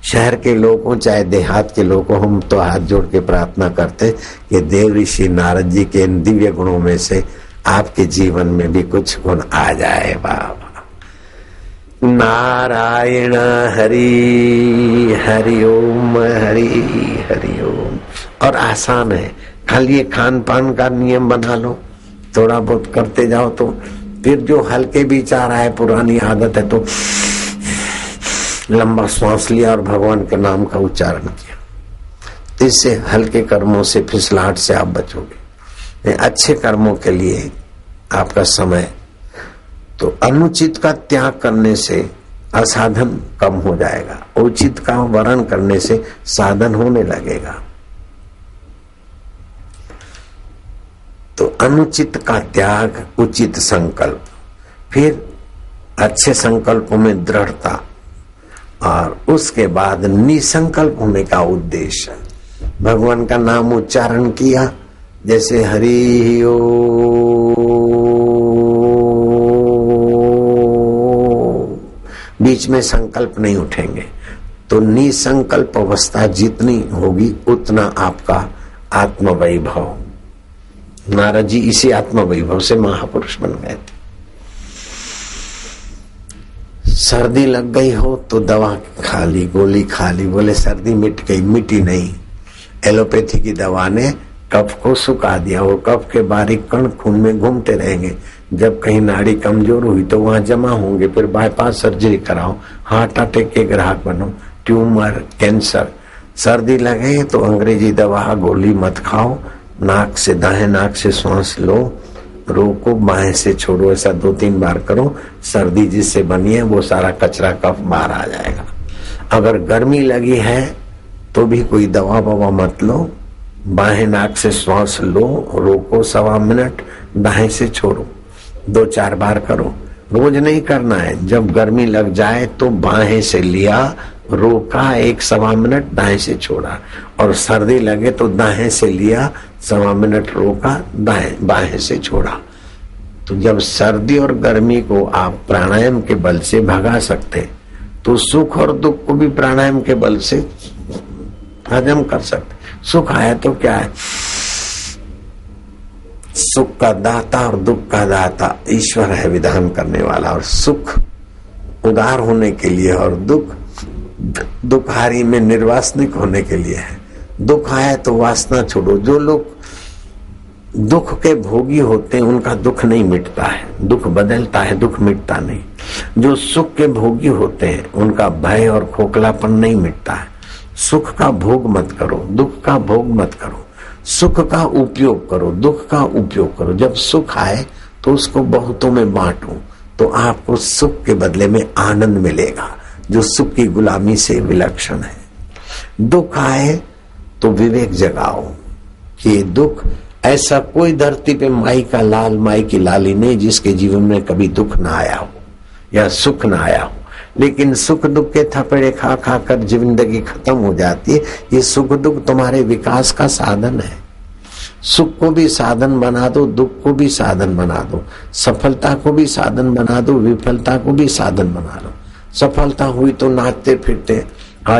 शहर के लोगों चाहे देहात के लोगों, हम तो हाथ जोड़ के प्रार्थना करते कि देव ऋषि नारद जी के इन दिव्य गुणों में से आपके जीवन में भी कुछ गुण आ जाए। बाबा नारायण हरि हरि ओम, हरि हरि ओम। और आसान है, खाली ये खान पान का नियम बना लो, थोड़ा बहुत करते जाओ तो फिर जो हल्के विचार आए, पुरानी आदत है तो लंबा श्वास लिया और भगवान के नाम का उच्चारण किया। इससे हल्के कर्मों से, फिसलाहट से आप बचोगे। अच्छे कर्मों के लिए आपका समय, तो अनुचित का त्याग करने से असाधन कम हो जाएगा, उचित का वर्ण करने से साधन होने लगेगा। तो अनुचित का त्याग, उचित संकल्प, फिर अच्छे संकल्पों में दृढ़ता और उसके बाद निसंकल्प होने का उद्देश्य, भगवान का नाम उच्चारण किया, जैसे हरि ओ, बीच में संकल्प नहीं उठेंगे। तो निसंकल्प अवस्था जितनी होगी उतना आपका आत्मवैभव, नारद जी इसी आत्मवैभव से महापुरुष बन गए थे। सर्दी लग गई हो तो दवा खा ली, गोली खा ली, बोले सर्दी मिट गई, मिटी नहीं। एलोपैथी की दवा ने कफ को सुखा दिया, वो कफ के बारीक कण खून में घूमते रहेंगे, जब कहीं नाड़ी कमजोर हुई तो वहां जमा होंगे, फिर बाईपास सर्जरी कराओ, हार्ट अटैक के ग्राहक बनो, ट्यूमर, कैंसर। सर्दी लगे तो अंग्रेजी दवा गोली मत खाओ, नाक से दाएं नाक से सांस लो, रोको, बाएं से छोड़ो, ऐसा 2-3 बार करो। सर्दी जिससे बनी है वो सारा कचरा कफ बाहर आ जाएगा। अगर गर्मी लगी है तो भी कोई दवा ववा मत लो, बाएं नाक से सांस लो, रोको 1.25 मिनट, दाएं से छोड़ो, 2-4 बार करो। रोज नहीं करना है, जब गर्मी लग जाए तो बाएं से लिया, रोका 1-1.25 मिनट, दाएं से छोड़ा, और सर्दी लगे तो दाएं से लिया, 1.25 मिनट रोका, बाएं से छोड़ा। तो जब सर्दी और गर्मी को आप प्राणायाम के बल से भगा सकते, तो सुख और दुख को भी प्राणायाम के बल से हजम कर सकते। सुख आया तो क्या है, सुख का दाता और दुख का दाता ईश्वर है, विधान करने वाला। और सुख उदार होने के लिए और दुख दुखारी में निर्वासनिक होने के लिए है। दुख आया तो वासना छोड़ो। जो लोग दुख के भोगी होते हैं उनका दुख नहीं मिटता है, दुख बदलता है, दुख मिटता नहीं। जो सुख के भोगी होते हैं उनका भय और खोखलापन नहीं मिटता है। सुख का भोग मत करो, दुख का भोग मत करो, सुख का उपयोग करो, दुख का उपयोग करो। जब सुख आए तो उसको बहुतों में बांटो, तो आपको सुख के बदले में आनंद मिलेगा, जो सुख की गुलामी से विलक्षण है। दुख आए तो विवेक जगाओ कि दुख, ऐसा कोई धरती पे माई का लाल, माई की लाली नहीं जिसके जीवन में कभी दुख ना आया हो या सुख ना आया हो। लेकिन सुख दुख के थपेड़े खा खा कर जिंदगी खत्म हो जाती है। ये सुख दुख तुम्हारे विकास का साधन है। सुख को भी साधन बना दो, दुख को भी साधन बना दो, सफलता को भी साधन बना दो, विफलता को भी साधन बना लो। सफलता हुई तो नाचते फिरते